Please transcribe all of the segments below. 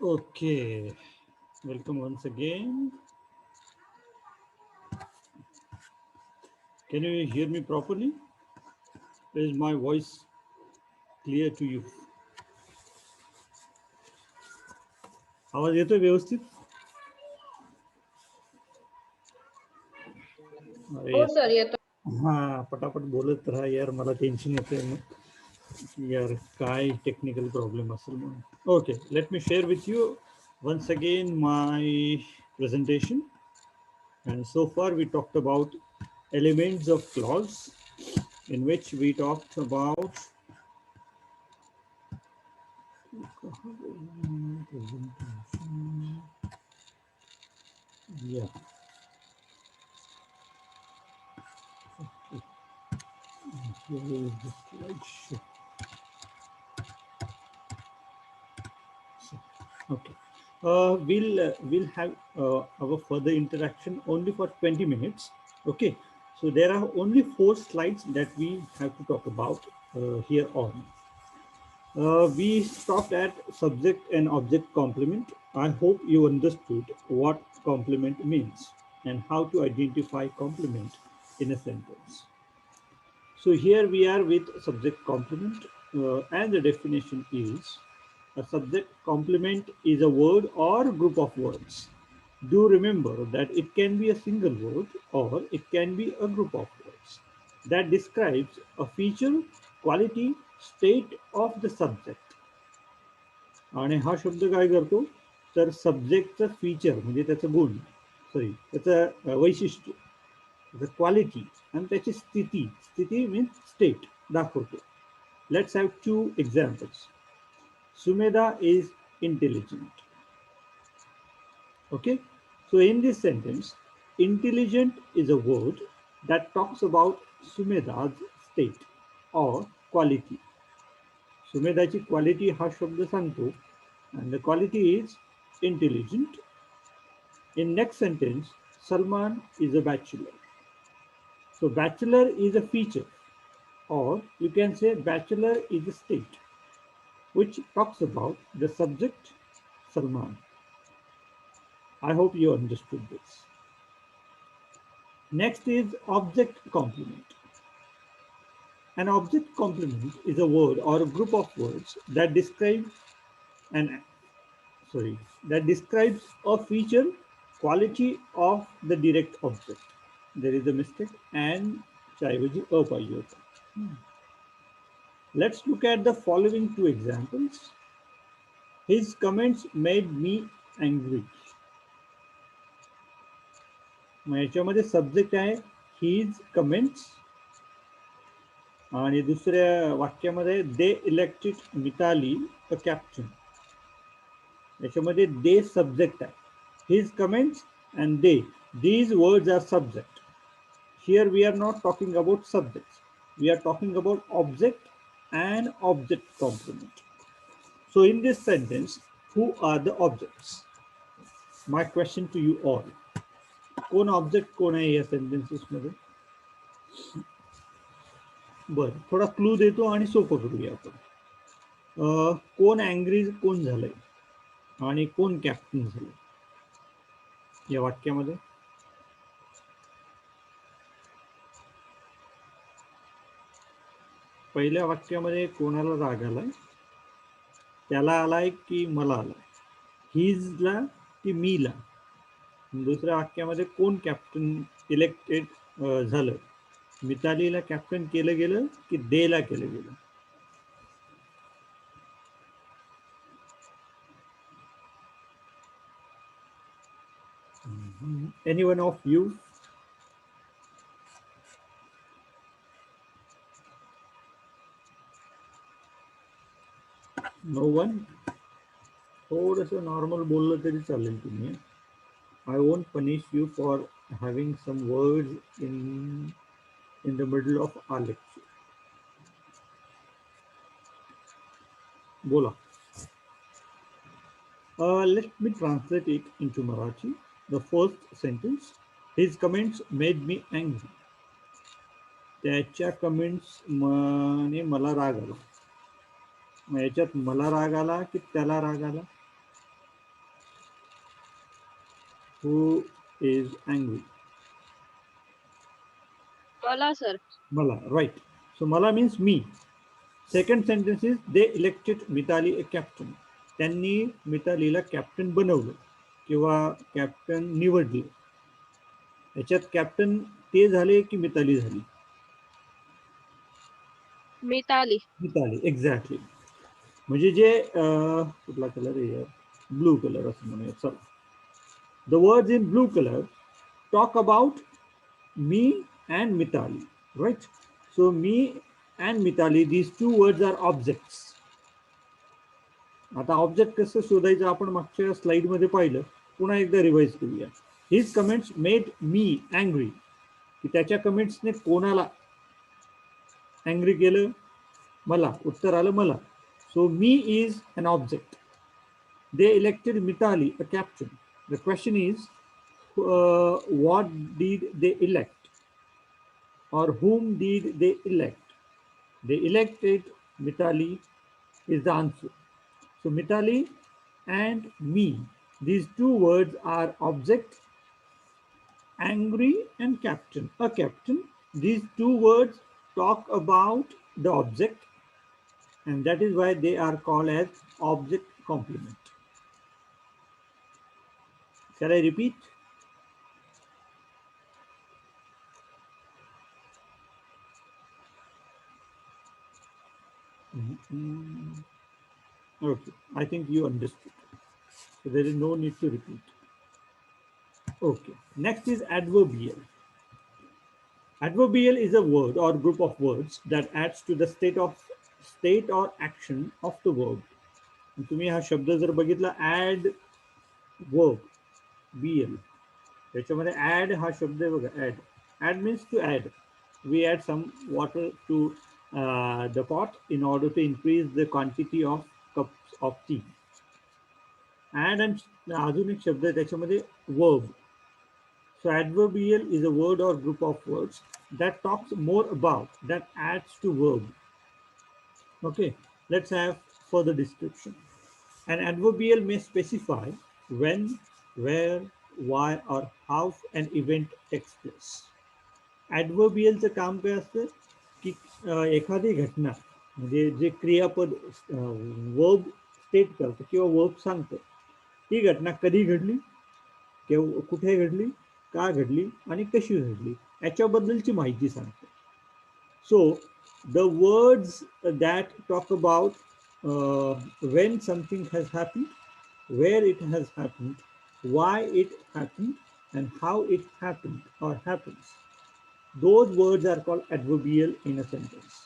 Okay, welcome once again. Can you hear me properly? Is my voice clear to you? आवाज येतोय व्यवस्थित? अरे हो सर येतो. हाँ पटापट बोलत राहा यार, मला टेन्शन येतंय मग यार, काय टेक्निकल प्रॉब्लेम असेल म्हणून. Okay, let me share with you once again my presentation. And so far we talked about elements of clause, in which we talked about yeah. Here is the slideshow. Okay. We'll have our further interaction only for 20 minutes. Okay. So there are only 4 slides that we have to talk about here on. We stopped at subject and object complement. I hope you understood what complement means and how to identify complement in a sentence. So here we are with subject complement, and the definition is a subject complement is a word or group of words. Do remember that it can be a single word or it can be a group of words that describes a feature, quality, state of the subject. आणि हा शब्द काय करतो तर सब्जेक्टचं feature म्हणजे त्याचं गुण, sorry त्याचं वैशिष्ट्य, त्याचं क्वालिटी आणि त्याची स्थिती, स्थिती मीन्स स्टेट दाखवतो. Let's have 2 examples. Sumedha is intelligent. Okay, so in this sentence, intelligent is a word that talks about Sumedha's state or quality. सुमेधाची क्वालिटी हा शब्द सांगतो and the quality is intelligent. In next sentence, Salman is a bachelor. So bachelor is a feature, or you can say bachelor is a state, which talks about the subject Salman. I hope you understood this. Next is object complement. An object complement is a word or a group of words that describe an that describes a feature, quality of the direct object. There is a mistake and चाहिए अ पाहिजे होता. Let's look at the following 2 examples. His comments made me angry. मग याच्यामध्ये subject आहे his comments आणि दुसऱ्या वाक्यामध्ये दे elected Mithali a captain. याच्यामध्ये दे subject आहे, his comments and they. These words are subject. Here we are not talking about subjects. We are talking about object and object complement. So in this sentence, who are the objects? My question to you all. कोण object कोण आहे या sentences मध्ये? बरं, थोडा clue देतो आणि सोपं करूया आपण. कोण अँग्री कोण झालंय आणि कोण कॅप्टन झालंय या वाक्यामध्ये? पहिल्या वाक्यामध्ये कोणाला राग आलाय? त्याला आलाय की मला आलाय? हिजला की मीला? दुसऱ्या वाक्यामध्ये कोण कॅप्टन इलेक्टेड झालं? मितालीला कॅप्टन केलं गेलं की देला केलं गेलं? Any one of you? No one? थोडंसं नॉर्मल बोललं तरी चालेल तुम्ही. I won't punish you for having some words in the middle of our lecture. बोला. Let me translate it into Marathi. The first sentence, his comments made me angry. त्याच्या comments ने मला राग आला. मग याच्यात मला राग आला की त्याला राग आला? Who is angry? Mala, sir. Mala, right. So Mala means me. Second sentence is they elected Mitali a captain. त्यांनी मितालीला कॅप्टन बनवलं किंवा कॅप्टन निवडले. याच्यात कॅप्टन ते झाले की मिताली झाली? Mitali. मिताली, एक्झॅक्टली. म्हणजे जे कुठला कलर आहे, ब्लू कलर असं म्हणूया. चला, the words in blue colour talk about me and Mitali, right? So me and Mitali, these two words are objects. आता ऑब्जेक्ट कसं शोधायचं आपण मागच्या स्लाइड मध्ये पाहिलं, पुन्हा एकदा रिवाइज करूया. His comments made me angry, की त्याच्या कमेंट्सने कोणाला अँग्री केलं? मला. उत्तर आलं मला. So me is an object. They elected Mithali a captain. The question is what did they elect, or whom did they elect? They elected Mitali is the answer. So Mitali and me, these two words are object, angry and captain. A captain. These two words talk about the object, and that is why they are called as object complement. Shall I repeat? Okay, I think you understood. So there is no need to repeat. Okay, next is adverbial. Adverbial is a word or group of words that adds to the state or action of the verb. तुम्ही हा शब्द जर बघितला, add verb, BL, त्याच्यामध्ये add हा शब्द आहे बघा. Add means to add. We add some water to the pot in order to increase the quantity of cups of tea. Add and अजून एक शब्द आहे त्याच्यामध्ये, verb. So adverbial is a word or group of words that talks more about, that adds to verb. Okay, let's have further description. An adverbial may specify when, where, why or how an event takes place. ॲडव्हर्बियलचं काम काय असतं की एखादी घटना, म्हणजे जे क्रियापद verb state करतं किंवा वर्ब सांगतं, ती घटना कधी घडली, केव्हा, कुठे घडली, का घडली आणि कशी घडली, याच्याबद्दलची माहिती सांगतं. So the words that talk about when something has happened, where it has happened, why it happened, and how it happened or happens, those words are called adverbial in a sentence.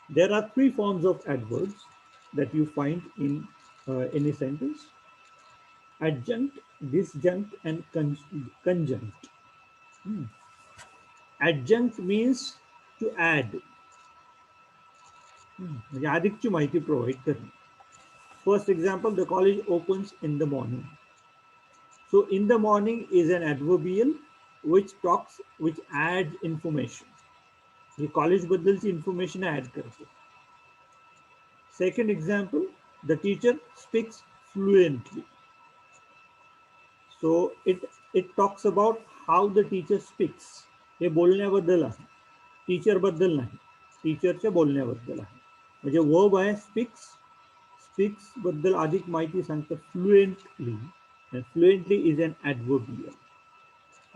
There are three forms of adverbs that you find in any sentence: adjunct, disjunct, and conjunct. Adjunct means to add, म्हणजे अधिकची माहिती provide करणे. First example, the college opens in the morning. So in the morning is an adverbial which adds information. हे college बद्दलची information add करते. Second example, the teacher speaks fluently. So it talks about how the teacher speaks. हे बोलण्याबद्दल आहे, teacher बद्दल नाही, टीचरच्या बोलण्याबद्दल आहे. म्हणजे verb आहे speaks. Speaks बद्दल अधिक माहिती सांगतं फ्लुएंटली. Fluently is an ॲडव्हर्बियल.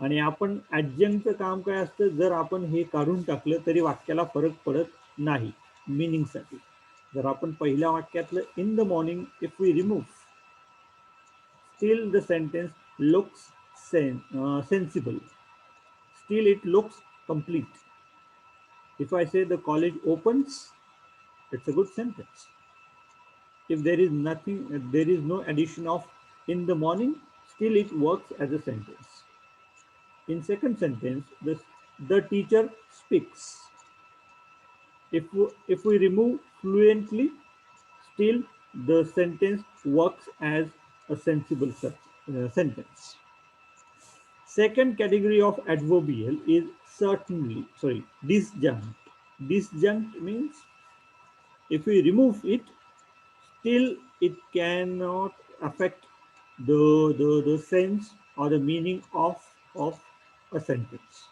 आणि आपण ॲडजंक्टचं काम काय असतं, जर आपण हे काढून टाकलं तरी वाक्याला फरक पडत नाही मिनिंगसाठी. जर आपण पहिल्या वाक्यातलं in the morning if we remove, still the sentence looks sensible, still it looks complete. If I say the college opens, it's a good sentence. If there is nothing, there is no addition of in the morning, still it works as a sentence. In second sentence, the teacher speaks. If we remove fluently, still the sentence works as a sensible sentence. Second category of adverbial is disjunct. Disjunct means if we remove it, still it cannot affect the sense or the meaning of a sentence.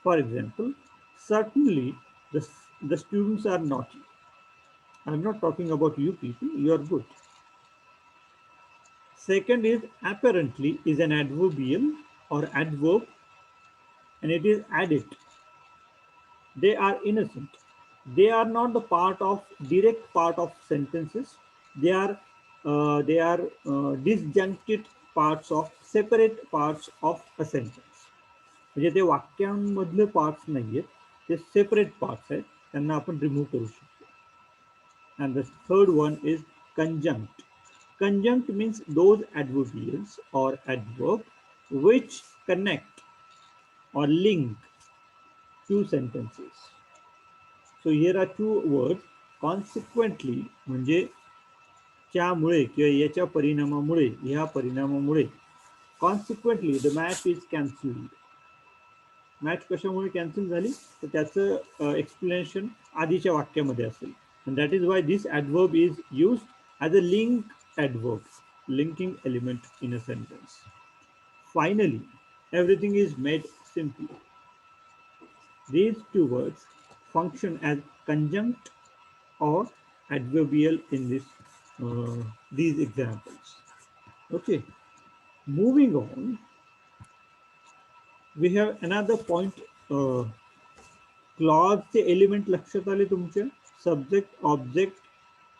For example, certainly the students are naughty. I'm not talking about you people, you are good. Second is apparently is an adverbial or adverb, and it is added. They are innocent. They are not the part of direct part of sentences. They are disjuncted parts of separate parts of a sentence. म्हणजे ते वाक्यांमधले parts नाहीयेत, ते separate parts आहेत, त्यांना आपण remove करू शकतो. And the third one is conjunct. Conjunct means those adverbials or adverb which connect or link two sentences. So here are two words. Consequently म्हणजे त्यामुळे किंवा याच्या परिणामामुळे, ह्या परिणामामुळे. Consequently the match is cancelled. Match कशामुळे कॅन्सल झाली तर त्याचं एक्सप्लेनेशन आधीच्या वाक्यामध्ये असेल. and that is why this adverb is used as a link adverb, linking element in a sentence. Finally, everything is made simple. These two words function as conjunct or adverbial in these examples. Okay, moving on, we have another point. क्लॉजचे element लक्षात आले तुमच्या. Subject, object,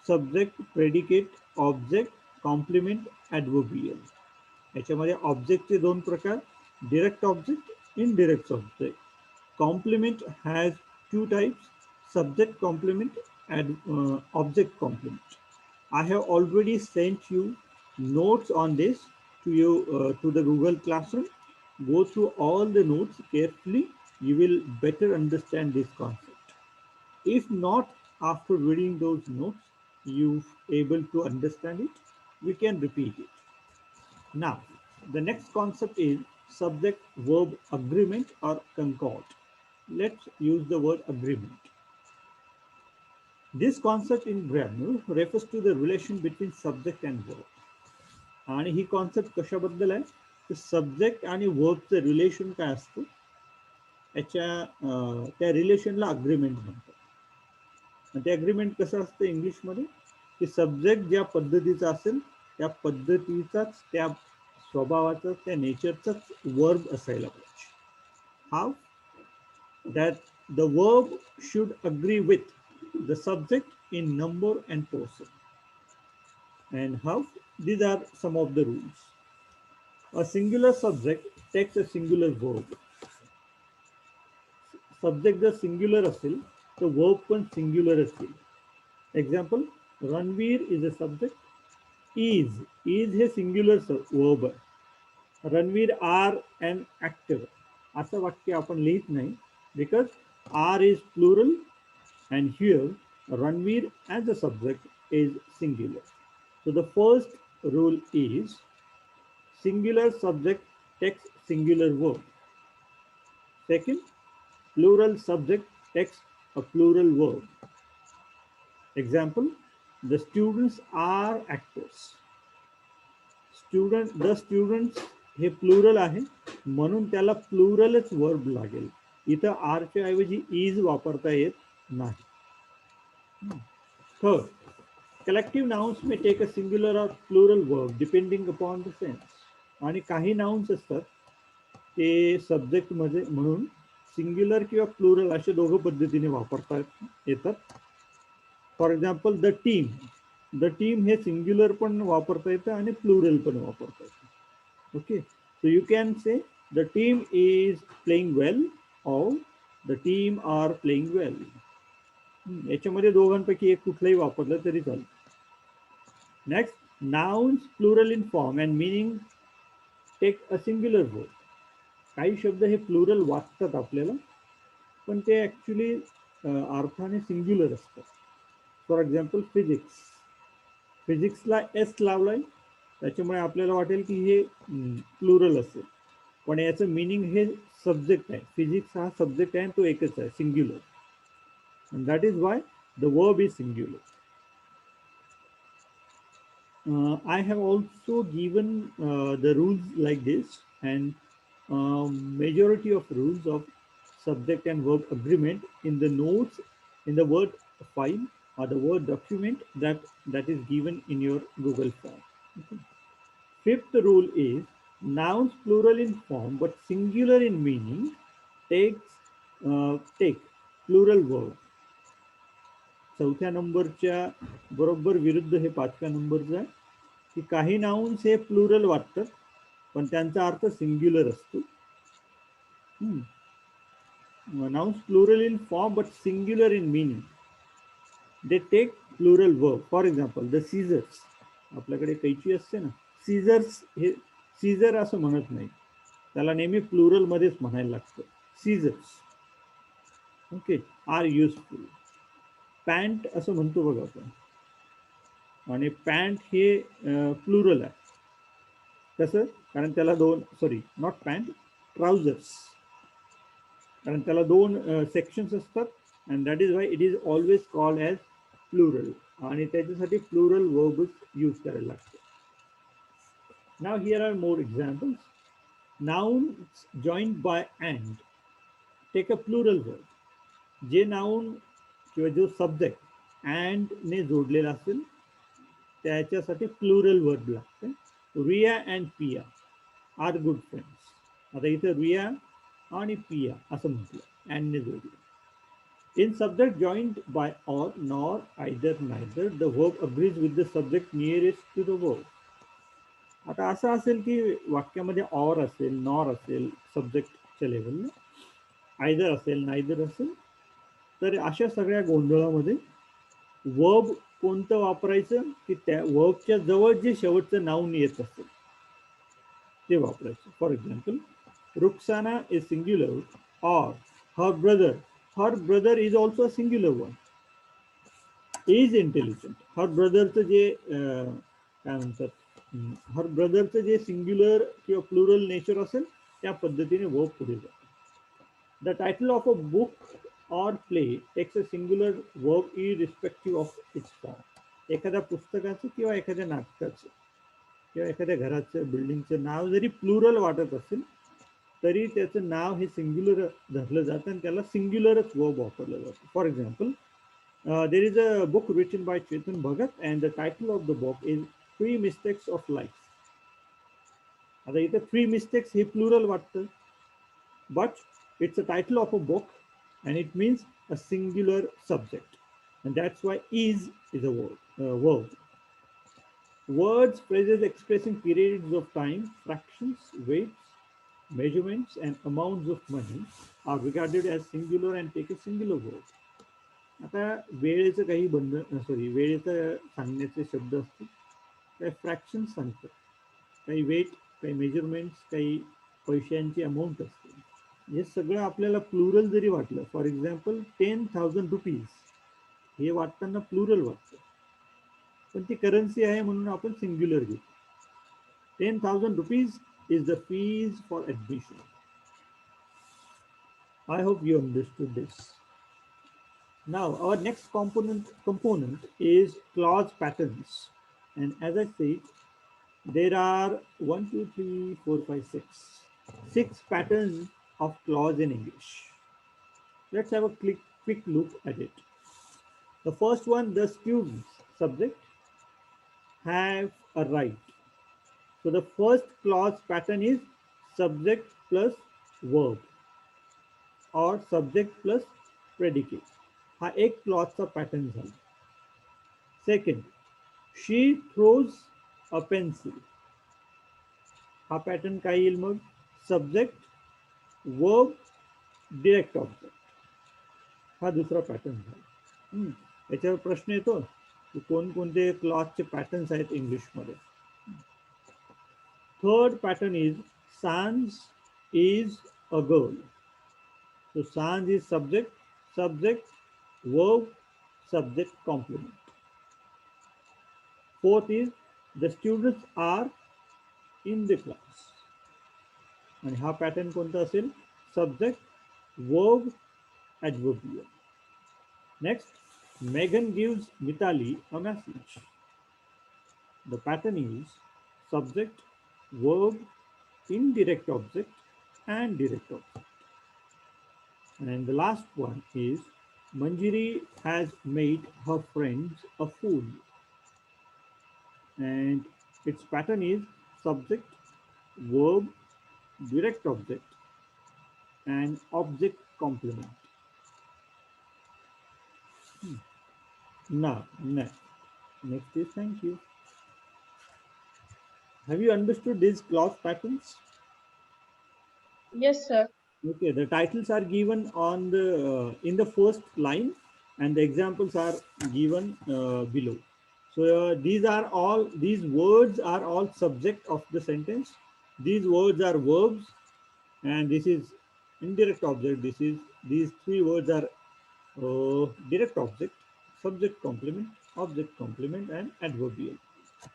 subject, predicate, object, complement, adverbial. याच्यामध्ये ऑब्जेक्टचे दोन प्रकार, direct object, indirect object. Complement has two types, subject complement and object complement. I have already sent you notes on this to the Google Classroom. Go through all the notes carefully. You will better understand this concept. If not, after reading those notes, you're able to understand it, we can repeat it. Now, the next concept is subject-verb agreement or concord. Let's use the word agreement. This concept in grammar refers to the relation between subject and verb. आणि ही concept कशाबद्दल आहे तर subject आणि वर्बचं relation काय असतं त्या रिलेशनला agreement म्हणतात. ते अग्रीमेंट कसं असतं इंग्लिशमध्ये की सब्जेक्ट ज्या पद्धतीचा असेल त्या पद्धतीचाच, त्या स्वभावाचा, त्या नेचरचाच वर्ब असायला पाहिजे. How that the verb should agree with the subject in number and person. And how? These are some of the rules. A singular subject takes a singular verb. Subject जर singular असेल तर verb पण singular असेल. Example, Ranveer is a subject. Is hey singular verb आहे. Ranveer are an actor. असं वाक्य आपण लिहित नाही because are is plural and here Ranveer as a subject is singular. So the first rule is singular subject takes singular verb. Second, plural subject takes a plural verb. Example, the students are actors. The students हे plural आहे म्हणून त्याला प्लुरलच verb लागेल. इथं आरच्या ऐवजी is वापरता येत नाही. Third, collective nouns may take a singular or plural verb depending upon the sense. आणि काही नाउन्स असतात ते सब्जेक्ट मध्ये म्हणून सिंग्युलर किंवा प्लुरल अशा दोघं पद्धतीने वापरता येतात. For example the team. The team हे सिंग्युलर पण वापरता येतं आणि प्लुरल पण वापरता येतं. Okay, so you can say the team is playing well और the team are playing well. याच्यामध्ये दोघांपैकी एक कुठलंही वापरलं तरी चालेल. Next, nouns plural in form and meaning take a singular verb. काही शब्द हे प्लुरल वाटतात आपल्याला पण ते ॲक्च्युली अर्थाने सिंग्युलर असतात. For example physics. फिजिक्सला एस लावलाय त्याच्यामुळे आपल्याला वाटेल की हे प्लुरल असेल पण याचं मिनिंग हे सब्जेक्ट आहे. फिजिक्स हा सब्जेक्ट आहे तो एकच आहे, singular. And that is why the verb is singular. I have also given the rules like this, and majority of rules of subject and verb agreement in the notes in the Word file or the Word document that is given in your Google form. Okay. Fifth rule is nouns plural in form but singular in meaning take plural verb. चौथ्या नंबरच्या बरोबर विरुद्ध हे पाचव्या नंबरचं आहे की काही nouns हे plural वाटतात पण त्यांचा अर्थ सिंग्युलर असतो. Nouns plural in form but singular in meaning. They take plural verb. For example, the scissors. आपल्याकडे कैची असते ना, सीझर्स हे सीझर असं म्हणत नाही, त्याला नेहमी प्लुरल मध्येच म्हणायला लागतं. Seizures okay are useful. Pant असं म्हणतो बघा आपण, आणि पॅन्ट हे प्लुरल आहे. कसं? कारण त्याला दोन, सॉरी नॉट पॅन्ट, ट्राउझर्स, कारण त्याला दोन सेक्शन्स असतात and that is why it is always called as plural, आणि त्याच्यासाठी प्लुरल वर्बच यूज करायला लागतं. Now here are more examples. Nouns joined by and take a plural verb. जे नाउन किंवा जो सब्जेक्ट अँड ने जोडलेला असेल त्याच्यासाठी प्लुरल वर्ब लागते. रिया अँड पिया आर गुड फ्रेंड्स. आता इथं रिया आणि पिया असं म्हटलं, अँड ने जोडलं. In subject joined by or, nor, either, neither, the verb agrees with the subject nearest to the verb. आता असं असेल की वाक्यामध्ये ऑर असेल, नॉर असेल सब्जेक्टच्या लेवलला, आयदर असेल, नायदर असेल, तर अशा सगळ्या गोंधळामध्ये वर्ब कोणतं वापरायचं की त्या वर्बच्या जवळ जे शेवटचं नाउन येत असेल ते वापरायचं. For example, Ruksana is singular और her brother. Her brother is also a singular one. Is intelligent. Her ब्रदरचं जे काय म्हणतात, हर ब्रदरचं जे सिंग्युलर किंवा प्लुरल नेचर असेल त्या पद्धतीने वर्ब पुढे जातो. The title of a book और play takes a singular verb irrespective of its form. एखाद्या पुस्तकाचं किंवा एखाद्या नाटकाचं किंवा एखाद्या घराचं बिल्डिंगचं नाव जरी प्लुरल वाटत असेल तरी त्याचं नाव हे सिंग्युलर धरलं जातं आणि त्याला सिंग्युलरच वर्ब वापरलं जातं. For example, there is a book written by Chetan Bhagat and the title of the book is Three Mistakes of Life. आता इथं थ्री मिस्टेक्स हे प्लुरल वाटतं, but it's a title of a book and it means a singular subject, and that's why is a verb. Words, phrases expressing periods of time, fractions, weights, measurements and amounts of money are regarded as singular and take a singular verb. आता वेळेचं काही बंधन, sorry वेळेचं सांगण्याचे शब्द असतील, काही fractions सांगतात, काही वेट, काही मेजरमेंट्स, काही पैशांची अमाऊंट असते. हे सगळं आपल्याला प्लुरल जरी वाटलं, फॉर एक्झाम्पल 10,000 रुपीज हे वाटताना प्लुरल वाटतं, पण ती करन्सी आहे म्हणून आपण सिंग्युलर घेतो. 10,000 rupees is the fees for admission. I hope you understood this. Now our next component is clause patterns, and as I said, there are 1, 2, 3, 4, 5, 6 patterns of clause in English. Let's have a quick look at it. The first one, the students subject have a right. So the first clause pattern is subject plus verb or subject plus predicate. हा एक क्लॉजचा pattern झाला. Second, she throws a pencil. हा pattern काय येईल मग? Subject, verb, direct object. हा दुसरा पॅटर्न झाला. याच्यावर प्रश्न येतो की कोणकोणते क्लॉजचे पॅटर्न्स आहेत इंग्लिशमध्ये. Third pattern is Sanj is a girl. So Sanj is subject, subject, verb, subject, complement. Fourth is the students are in the class. आणि हा पॅटर्न कोणता असेल? Subject, verb, adverbial. Next, Megan gives Mitali a message. The pattern is subject, verb, indirect object, and direct object. And the last one is Manjiri has made her friends a fool. And its pattern is subject, verb, direct object, and object complement. Now, next is thank you. Have you understood these clause patterns? Yes, sir. Okay, the titles are given on the in the first line, and the examples are given below. So these words are all subject of the sentence. These words are verbs, and this is indirect object. These three words are direct object, subject complement, object complement, and adverbial.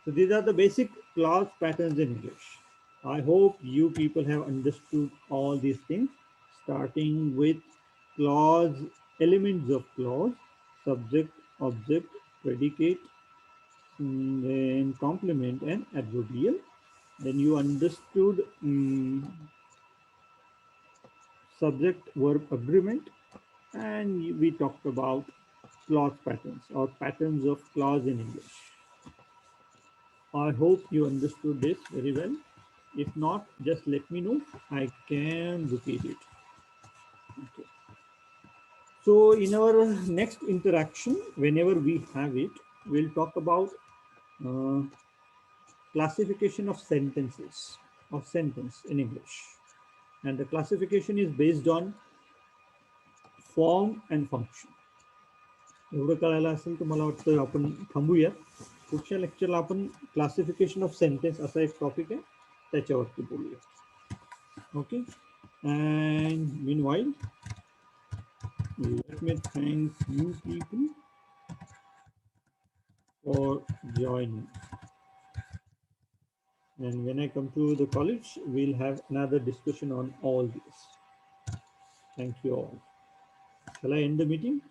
So these are the basic clause patterns in English. I hope you people have understood all these things, starting with clause, elements of clause, subject, object, predicate, then complement and adverbial. Then you understood subject verb agreement, and we talked about clause patterns or patterns of clause in English. I hope you understood this very well. If not, just let me know. I can repeat it. Okay. So in our next interaction, whenever we have it, we'll talk about uh, classification of sentences, of sentence in English. And the classification is based on form and function. एवढं कळायला असेल तर मला वाटतं आपण थांबूया. पुढच्या लेक्चरला आपण क्लासिफिकेशन ऑफ सेंटेन्स असा एक टॉपिक आहे, त्याच्यावरती बोलूया. Okay, and meanwhile, let me thank you people for joining. And when I come to the college, we'll have another discussion on all this. Thank you all. Shall I end the meeting?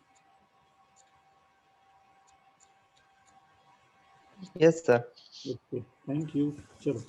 Yes, sir. Okay, thank you. Chalo.